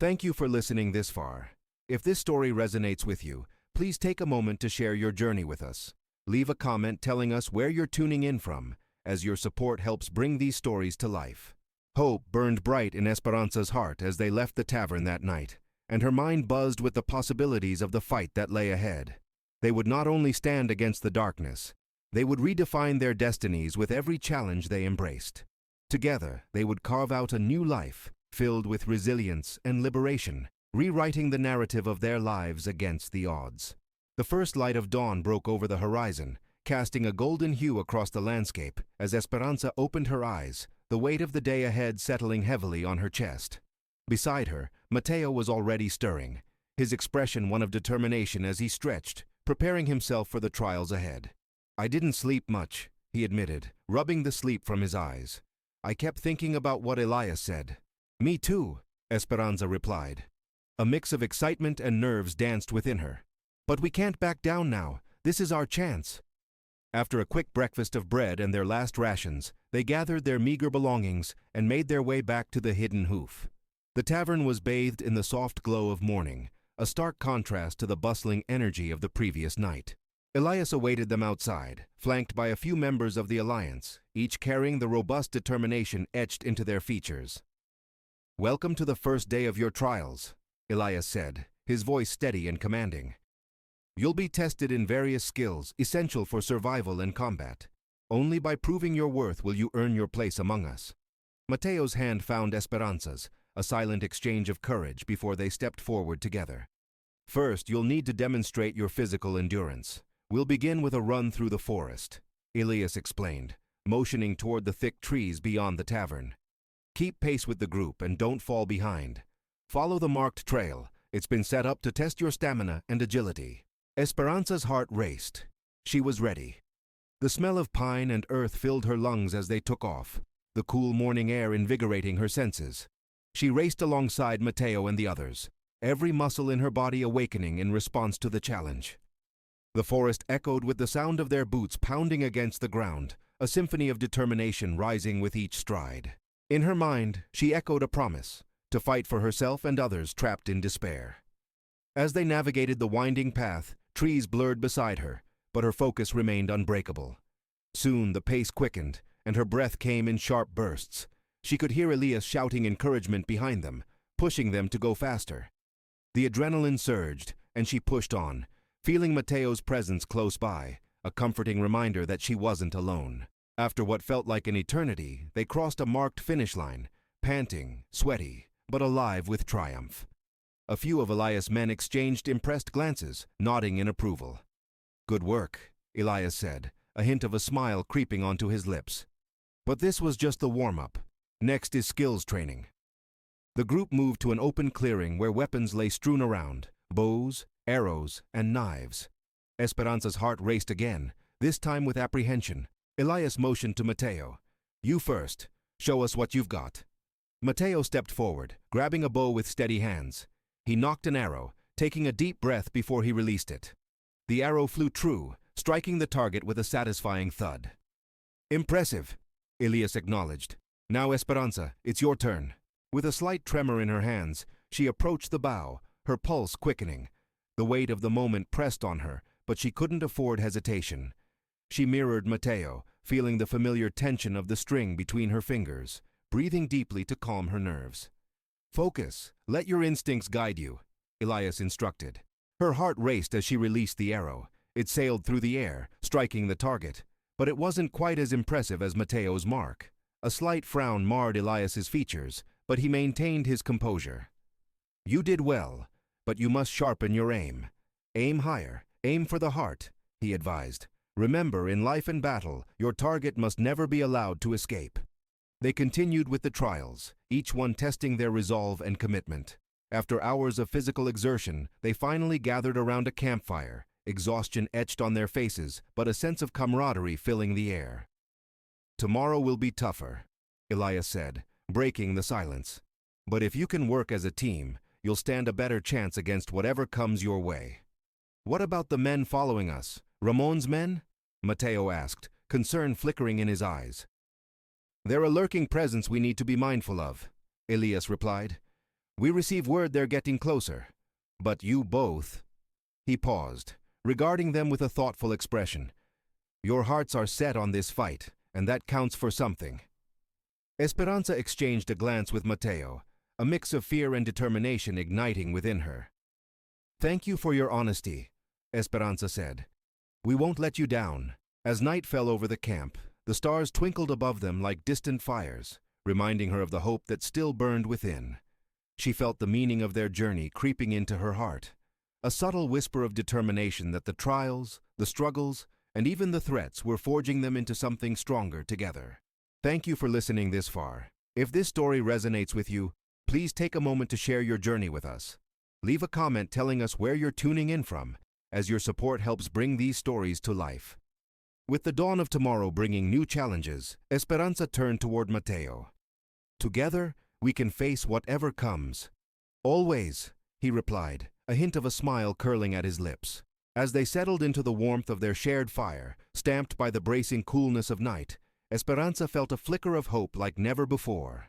Speaker 1: Thank you for listening this far. If this story resonates with you, please take a moment to share your journey with us. Leave a comment telling us where you're tuning in from, as your support helps bring these stories to life. Hope burned bright in Esperanza's heart as they left the tavern that night, and her mind buzzed with the possibilities of the fight that lay ahead. They would not only stand against the darkness, they would redefine their destinies with every challenge they embraced. Together, they would carve out a new life, filled with resilience and liberation, rewriting the narrative of their lives against the odds. The first light of dawn broke over the horizon, casting a golden hue across the landscape as Esperanza opened her eyes, the weight of the day ahead settling heavily on her chest. Beside her, Mateo was already stirring, his expression one of determination as he stretched, preparing himself for the trials ahead. "I didn't sleep much," he admitted, rubbing the sleep from his eyes. "I kept thinking about what Elias said." "Me too," Esperanza replied. A mix of excitement and nerves danced within her. "But we can't back down now. This is our chance." After a quick breakfast of bread and their last rations, they gathered their meager belongings and made their way back to the hidden hoof. The tavern was bathed in the soft glow of morning, a stark contrast to the bustling energy of the previous night. Elias awaited them outside, flanked by a few members of the Alliance, each carrying the robust determination etched into their features. "Welcome to the first day of your trials," Elias said, his voice steady and commanding. "You'll be tested in various skills essential for survival and combat. Only by proving your worth will you earn your place among us." Mateo's hand found Esperanza's, a silent exchange of courage before they stepped forward together. "First, you'll need to demonstrate your physical endurance. We'll begin with a run through the forest," Elias explained, motioning toward the thick trees beyond the tavern. "Keep pace with the group and don't fall behind. Follow the marked trail. It's been set up to test your stamina and agility." Esperanza's heart raced. She was ready. The smell of pine and earth filled her lungs as they took off, the cool morning air invigorating her senses. She raced alongside Mateo and the others, every muscle in her body awakening in response to the challenge. The forest echoed with the sound of their boots pounding against the ground, a symphony of determination rising with each stride. In her mind, she echoed a promise, to fight for herself and others trapped in despair. As they navigated the winding path, trees blurred beside her, but her focus remained unbreakable. Soon the pace quickened, and her breath came in sharp bursts. She could hear Elias shouting encouragement behind them, pushing them to go faster. The adrenaline surged, and she pushed on, feeling Mateo's presence close by, a comforting reminder that she wasn't alone. After what felt like an eternity, they crossed a marked finish line, panting, sweaty, but alive with triumph. A few of Elias' men exchanged impressed glances, nodding in approval. "Good work," Elias said, a hint of a smile creeping onto his lips. "But this was just the warm-up. Next is skills training." The group moved to an open clearing where weapons lay strewn around, bows, arrows, and knives. Esperanza's heart raced again, this time with apprehension. Elias motioned to Mateo. "You first. Show us what you've got." Mateo stepped forward, grabbing a bow with steady hands. He nocked an arrow, taking a deep breath before he released it. The arrow flew true, striking the target with a satisfying thud. "Impressive," Elias acknowledged. "Now, Esperanza, it's your turn." With a slight tremor in her hands, she approached the bow, her pulse quickening. The weight of the moment pressed on her, but she couldn't afford hesitation. She mirrored Mateo, feeling the familiar tension of the string between her fingers, breathing deeply to calm her nerves. "Focus. Let your instincts guide you," Elias instructed. Her heart raced as she released the arrow. It sailed through the air, striking the target. But it wasn't quite as impressive as Mateo's mark. A slight frown marred Elias's features, but he maintained his composure. "You did well, but you must sharpen your aim. Aim higher, aim for the heart," he advised. "Remember, in life and battle, your target must never be allowed to escape." They continued with the trials, each one testing their resolve and commitment. After hours of physical exertion, they finally gathered around a campfire, exhaustion etched on their faces, but a sense of camaraderie filling the air. "Tomorrow will be tougher," Elias said, breaking the silence. "But if you can work as a team, you'll stand a better chance against whatever comes your way." "What about the men following us? Ramon's men?" Mateo asked, concern flickering in his eyes. They're a lurking presence we need to be mindful of, Elias replied. We receive word they're getting closer. But you both... He paused, regarding them with a thoughtful expression. Your hearts are set on this fight, and that counts for something. Esperanza exchanged a glance with Mateo, a mix of fear and determination igniting within her. Thank you for your honesty, Esperanza said. We won't let you down. As night fell over the camp, the stars twinkled above them like distant fires, reminding her of the hope that still burned within. She felt the meaning of their journey creeping into her heart, a subtle whisper of determination that the trials, the struggles, and even the threats were forging them into something stronger together. Thank you for listening this far. If this story resonates with you, please take a moment to share your journey with us. Leave a comment telling us where you're tuning in from, as your support helps bring these stories to life. With the dawn of tomorrow bringing new challenges, Esperanza turned toward Mateo. Together, we can face whatever comes. Always, he replied, a hint of a smile curling at his lips. As they settled into the warmth of their shared fire, stamped by the bracing coolness of night, Esperanza felt a flicker of hope like never before.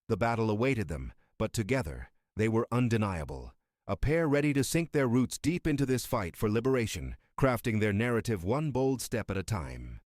Speaker 1: The battle awaited them, but together, they were undeniable. A pair ready to sink their roots deep into this fight for liberation, crafting their narrative one bold step at a time.